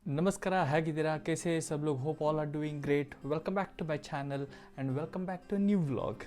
Namaskara, Hagidira, kaise sab log, hope all are doing great. Welcome back to my channel and welcome back to a new vlog.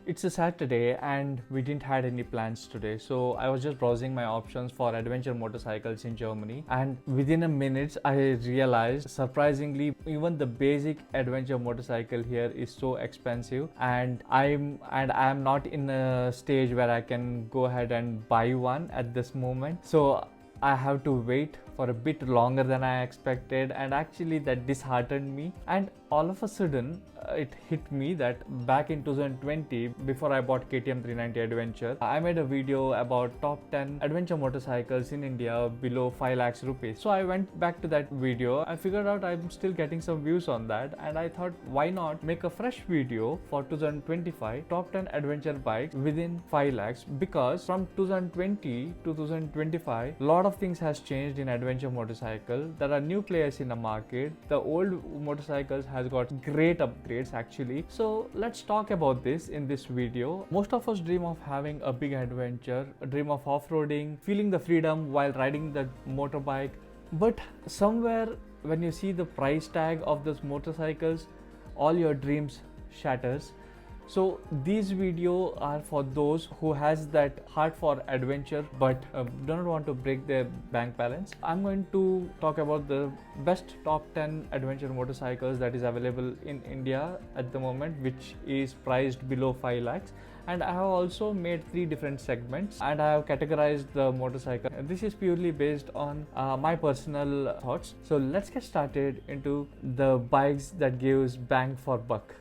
It's a Saturday and we didn't had any plans today, so I was just browsing my options for adventure motorcycles in Germany, and within a minute I realized surprisingly even the basic adventure motorcycle here is so expensive, and I am not in a stage where I can go ahead and buy one at this moment. So I have to wait for a bit longer than I expected, and actually that disheartened me. And all of a sudden it hit me that back in 2020, before I bought KTM 390 Adventure, I made a video about top 10 adventure motorcycles in India below 5 lakhs rupees. So I went back to that video. I figured out I'm still getting some views on that, and I thought why not make a fresh video for 2025 top 10 adventure bikes within 5 lakhs, because from 2020 to 2025 a lot of things has changed in adventure motorcycle. There are new players in the market. The old motorcycles has got great upgrades actually. So let's talk about this in this video. Most of us dream of having a big adventure, a dream of off-roading, feeling the freedom while riding the motorbike. But somewhere when you see the price tag of those motorcycles, all your dreams shatters. So these videos are for those who has that heart for adventure but do not want to break their bank balance. I'm going to talk about the best top 10 adventure motorcycles that is available in India at the moment, which is priced below 5 lakhs. And I have also made 3 different segments and I have categorized the motorcycle. This is purely based on my personal thoughts. So let's get started into the bikes that gives bang for buck.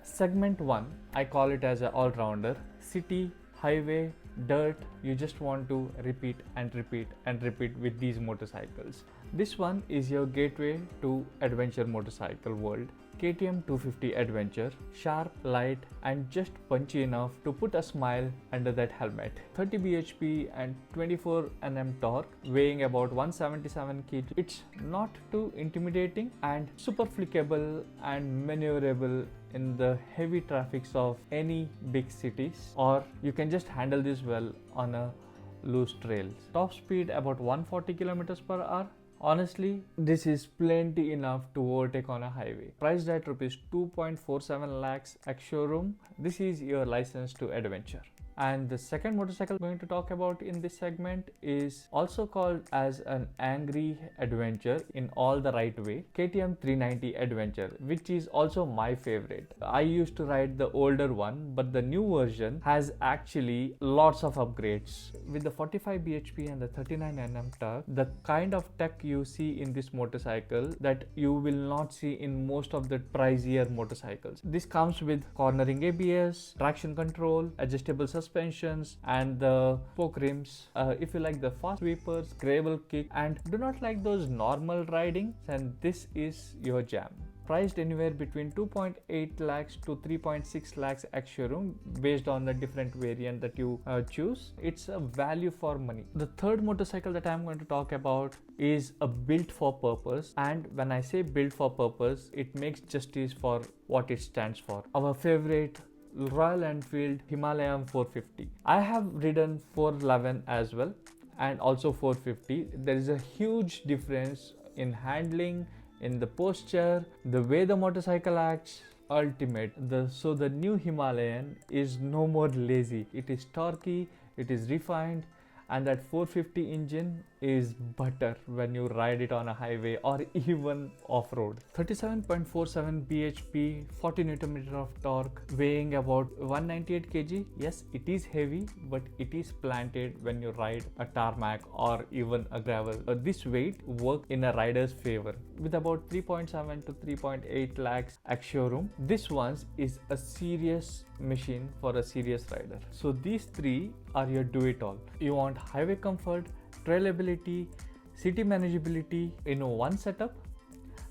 Segment 1, I call it as an all-rounder. City, highway, dirt, you just want to repeat and repeat and repeat with these motorcycles. This one is your gateway to adventure motorcycle world. KTM 250 Adventure, sharp, light and just punchy enough to put a smile under that helmet. 30 bhp and 24 Nm torque, weighing about 177 kg. It's not too intimidating and super flickable and maneuverable in the heavy traffics of any big cities, or you can just handle this well on a loose trails. Top speed about 140 km/h. Honestly, this is plenty enough to overtake on a highway. Priced at rupees 2.47 lakhs ex-showroom. This is your license to adventure. And the second motorcycle I'm going to talk about in this segment is also called as an angry adventure in all the right way. KTM 390 Adventure, which is also my favorite. I used to ride the older one, but the new version has actually lots of upgrades. With the 45 bhp and the 39 Nm torque, the kind of tech you see in this motorcycle that you will not see in most of the pricier motorcycles. This comes with cornering ABS, traction control, adjustable suspensions and the spoke rims. If you like the fast sweepers, gravel kick and do not like those normal riding, then this is your jam. Priced anywhere between 2.8 lakhs to 3.6 lakhs ex-showroom based on the different variant that you choose. It's a value for money. The third motorcycle that I'm going to talk about is a built for purpose, and when I say built for purpose, it makes justice for what it stands for. Our favorite Royal Enfield Himalayan 450. I have ridden 411 as well and also 450. There is a huge difference in handling, in the posture, the way the motorcycle acts. Ultimate. So the new Himalayan is no more lazy. It is torquey, it is refined, and that 450 engine is butter when you ride it on a highway or even off-road. 37.47 bhp, 40 Nm of torque, weighing about 198 kg. Yes, it is heavy, but it is planted when you ride a tarmac or even a gravel. This weight works in a rider's favor. With about 3.7 to 3.8 lakhs ex-showroom, this one is a serious machine for a serious rider. So these three are your do-it-all. You want highway comfort, trailability, city manageability in one setup.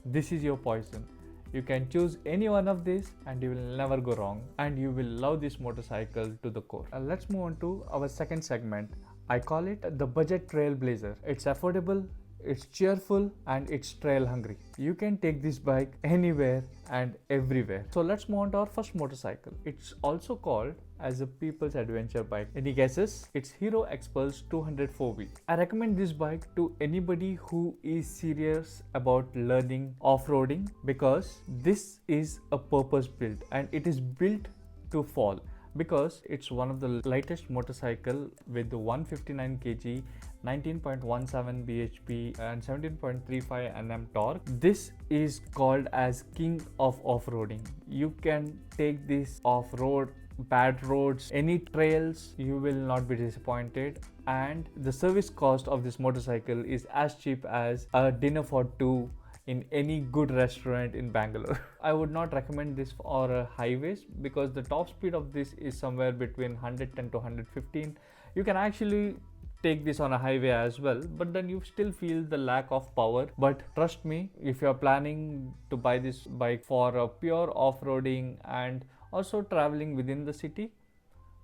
This is your poison. You can choose any one of these and you will never go wrong, and you will love this motorcycle to the core. Let's move on to our second segment. I call it the budget trailblazer. It's affordable, it's cheerful, and it's trail hungry. You can take this bike anywhere and everywhere. So let's move on to our first motorcycle. It's also called as a people's adventure bike. Any guesses? It's Hero Xpulse 204V. I recommend this bike to anybody who is serious about learning off-roading, because this is a purpose built and it is built to fall, because it's one of the lightest motorcycle with the 159 kg, 19.17 bhp and 17.35 Nm torque. This is called as king of off-roading. You can take this off-road, bad roads, any trails, you will not be disappointed. And the service cost of this motorcycle is as cheap as a dinner for two in any good restaurant in Bangalore. I would not recommend this for highways, because the top speed of this is somewhere between 110 to 115. You can actually take this on a highway as well, but then you still feel the lack of power. But trust me, if you're planning to buy this bike for a pure off-roading and also traveling within the city,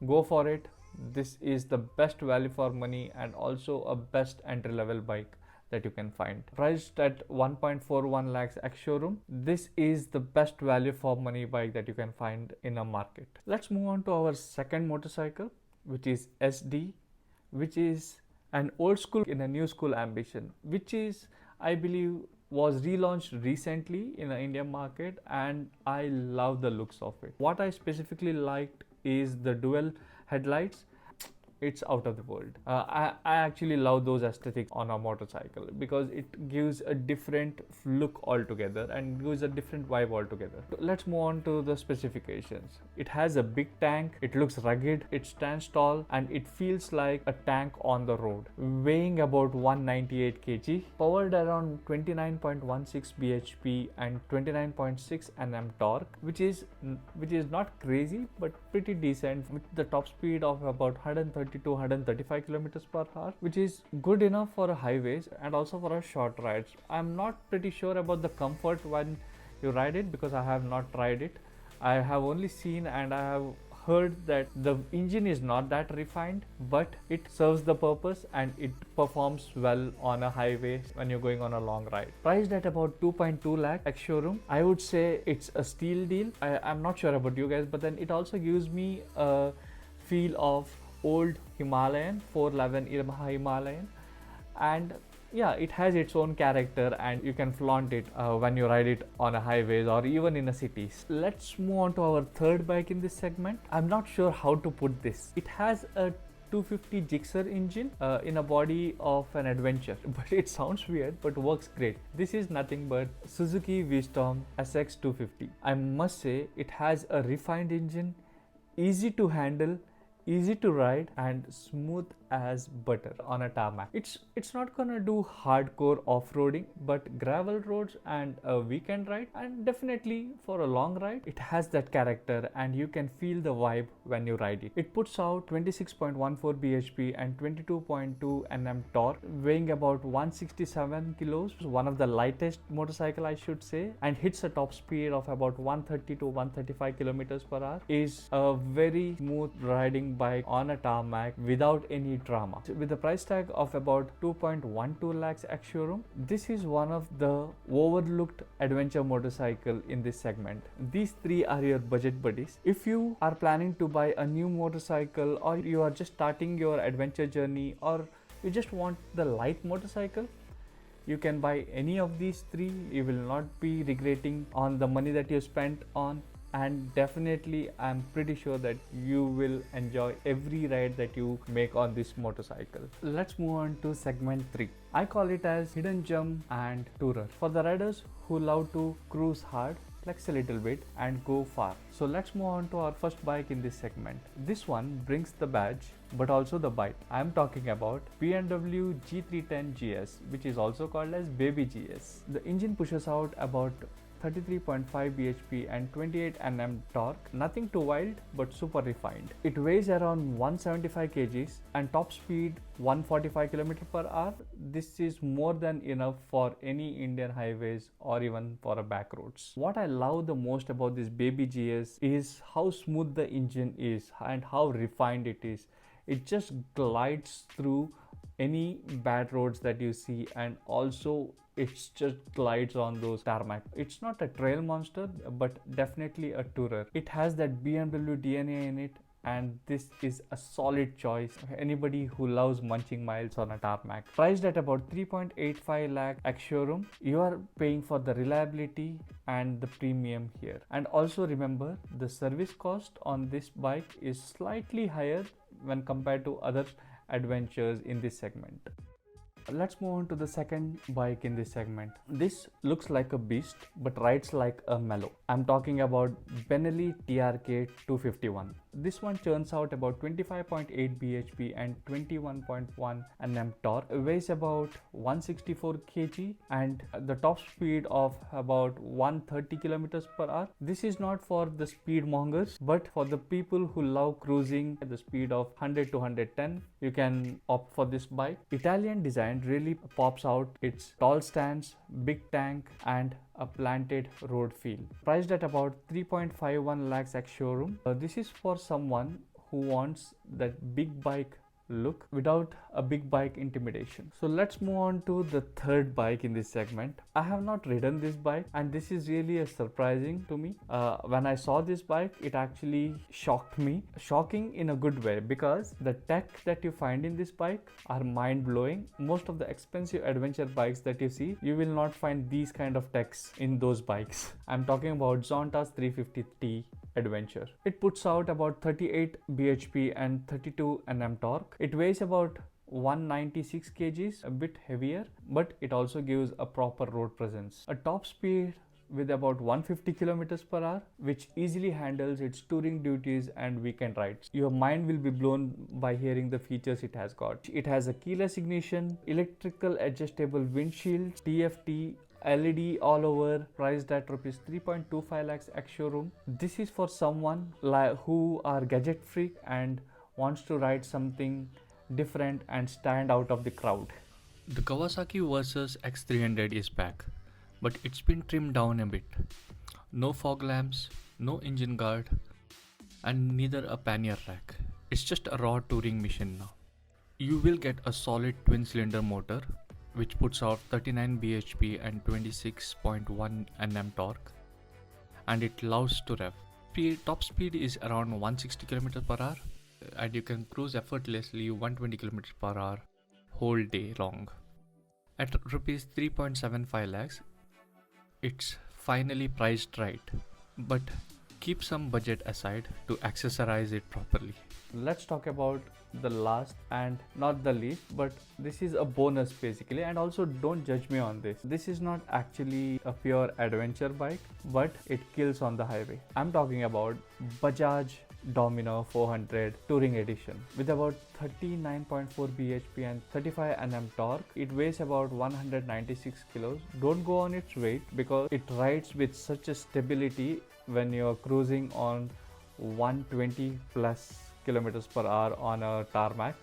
go for it. This is the best value for money and also a best entry-level bike that you can find. Priced at 1.41 lakhs ex-showroom, this is the best value for money bike that you can find in a market. Let's move on to our second motorcycle, which is SD, which is an old school in a new school ambition, which is, I believe, was relaunched recently in the Indian market, and I love the looks of it. What I specifically liked is the dual headlights. It's out of the world. I actually love those aesthetics on a motorcycle, because it gives a different look altogether and gives a different vibe altogether. Let's move on to the specifications. It has a big tank, it looks rugged, it stands tall, and it feels like a tank on the road. Weighing about 198 kg, powered around 29.16 bhp and 29.6 Nm torque, which is not crazy but pretty decent, with the top speed of about 130 to 135 kilometers per hour, which is good enough for a highways and also for a short rides. I'm not pretty sure about the comfort when you ride it, because I have not tried it. I have only seen and I have heard that the engine is not that refined, but it serves the purpose and it performs well on a highway when you're going on a long ride. Priced at about 2.2 lakh ex-showroom, I would say it's a steal deal. I'm not sure about you guys, but then it also gives me a feel of old Himalayan, 411 Himalayan, and yeah, it has its own character and you can flaunt it when you ride it on a highways or even in a cities. Let's move on to our third bike in this segment. I'm not sure how to put this. It has a 250 Gixxer engine in a body of an adventure, but it sounds weird but works great. This is nothing but Suzuki V-Strom SX 250. I must say it has a refined engine, easy to handle, easy to ride, and smooth as butter on a tarmac. It's not gonna do hardcore off-roading, but gravel roads and a weekend ride, and definitely for a long ride, it has that character and you can feel the vibe when you ride it. It puts out 26.14 bhp and 22.2 Nm torque, weighing about 167 kilos, one of the lightest motorcycle I should say, and hits a top speed of about 130 to 135 kilometers per hour. Is a very smooth riding bike on a tarmac without any drama. With the price tag of about 2.12 lakhs ex-showroom, this is one of the overlooked adventure motorcycle in this segment. These three are your budget buddies. If you are planning to buy a new motorcycle, or you are just starting your adventure journey, or you just want the light motorcycle, you can buy any of these three. You will not be regretting on the money that you spent on, and definitely I'm pretty sure that you will enjoy every ride that you make on this motorcycle. Let's move on to segment 3. I call it as hidden gem and tourer, for the riders who love to cruise hard, flex a little bit and go far. So let's move on to our first bike in this segment. This one brings the badge but also the bite. I am talking about BMW G310 GS, which is also called as Baby GS. The engine pushes out about 33.5 bhp and 28 Nm torque. Nothing too wild but super refined. It weighs around 175 kgs and top speed 145 km per hour. This is more than enough for any Indian highways or even for a back roads. What I love the most about this Baby GS is how smooth the engine is and how refined it is. It just glides through any bad roads that you see, and also it's just glides on those tarmac. It's not a trail monster, but definitely a tourer. It has that BMW DNA in it, and this is a solid choice for anybody who loves munching miles on a tarmac. Priced at about 3.85 lakh at showroom, you are paying for the reliability and the premium here. And also remember, the service cost on this bike is slightly higher when compared to other adventures in this segment. Let's move on to the second bike in this segment. This looks like a beast but rides like a mellow. I'm talking about Benelli TRK 251. This one churns out about 25.8 bhp and 21.1 Nm torque, weighs about 164 kg and the top speed of about 130 km per hour. This is not for the speed mongers, but for the people who love cruising at the speed of 100 to 110, you can opt for this bike. Italian design really pops out. Its tall stance, big tank and a planted road feel. Priced at about 3.51 lakhs at showroom. This is for someone who wants that big bike look without a big bike intimidation. So let's move on to the third bike in this segment. I have not ridden this bike, and this is really a surprising to me. When I saw this bike, it actually shocked me. Shocking in a good way, because the tech that you find in this bike are mind-blowing. Most of the expensive adventure bikes that you see, you will not find these kind of techs in those bikes. I'm talking about Zonta's 350T Adventure. It puts out about 38 bhp and 32 Nm torque. It weighs about 196 kgs, a bit heavier, but it also gives a proper road presence. A top speed with about 150 km per hour, which easily handles its touring duties and weekend rides. Your mind will be blown by hearing the features it has got. It has a keyless ignition, electrical adjustable windshield, TFT, LED all over, priced at rupees 3.25 lakhs at showroom. This is for someone who are gadget freak and wants to ride something different and stand out of the crowd. The Kawasaki Versys X300 is back, but it's been trimmed down a bit. No fog lamps, no engine guard, and neither a pannier rack. It's just a raw touring machine now. You will get a solid twin-cylinder motor, which puts out 39 bhp and 26.1 Nm torque, and it loves to rev. Top speed is around 160 km per hour, and you can cruise effortlessly 120 km per hour whole day long. At rupees 3.75 lakhs, it's finally priced right, but keep some budget aside to accessorize it properly. Let's talk about the last and not the least, but this is a bonus basically, and also don't judge me on this. This is not actually a pure adventure bike, but it kills on the highway. I'm talking about Bajaj Domino 400 Touring Edition with about 39.4 bhp and 35 Nm torque. It weighs about 196 kilos. Don't go on its weight, because it rides with such a stability when you're cruising on 120 plus kilometers per hour on a tarmac.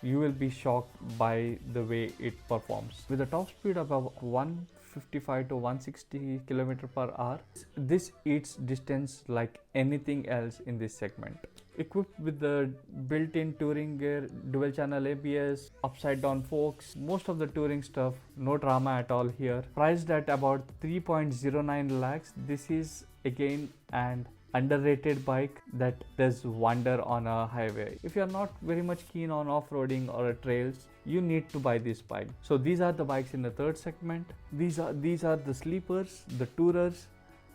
You will be shocked by the way it performs. With a top speed of about 155 to 160 km per hour, this eats distance like anything else in this segment. Equipped with the built-in touring gear, dual channel ABS, upside down forks, most of the touring stuff, no drama at all here. Priced at about 3.09 lakhs, this is again an underrated bike that does wonder on a highway. If you're not very much keen on off-roading or trails, you need to buy this bike. So these are the bikes in the third segment. These are the sleepers, the tourers,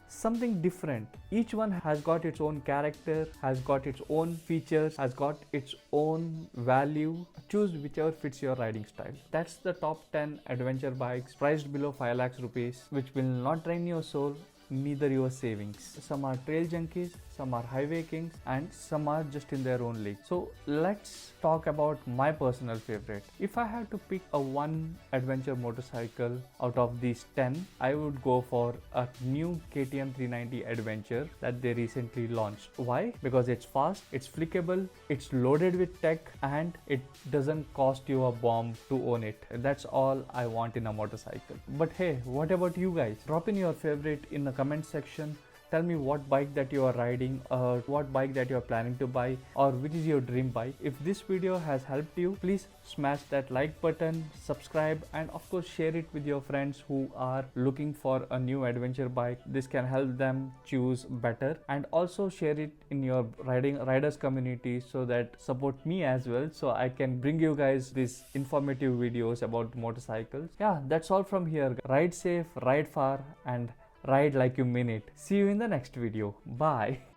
something different. Each one has got its own character, has got its own features, has got its own value. Choose whichever fits your riding style. That's the top 10 adventure bikes priced below 5 lakhs rupees, which will not drain your soul, neither your savings. Some are trail junkies, some are highway kings, and some are just in their own league. So let's talk about my personal favorite. If I had to pick a one adventure motorcycle out of these 10, I would go for a new KTM 390 Adventure that they recently launched. Why? Because it's fast, it's flickable, it's loaded with tech, and it doesn't cost you a bomb to own it. That's all I want in a motorcycle. But hey, what about you guys? Drop in your favorite in the comment section. Tell me what bike that you are riding, or what bike that you are planning to buy, or which is your dream bike. If this video has helped you, please smash that like button, subscribe, and of course share it with your friends who are looking for a new adventure bike. This can help them choose better, and also share it in your riders community so that support me as well, so I can bring you guys these informative videos about motorcycles. Yeah, that's all from here. Ride safe, ride far, and ride like you mean it. See you in the next video. Bye.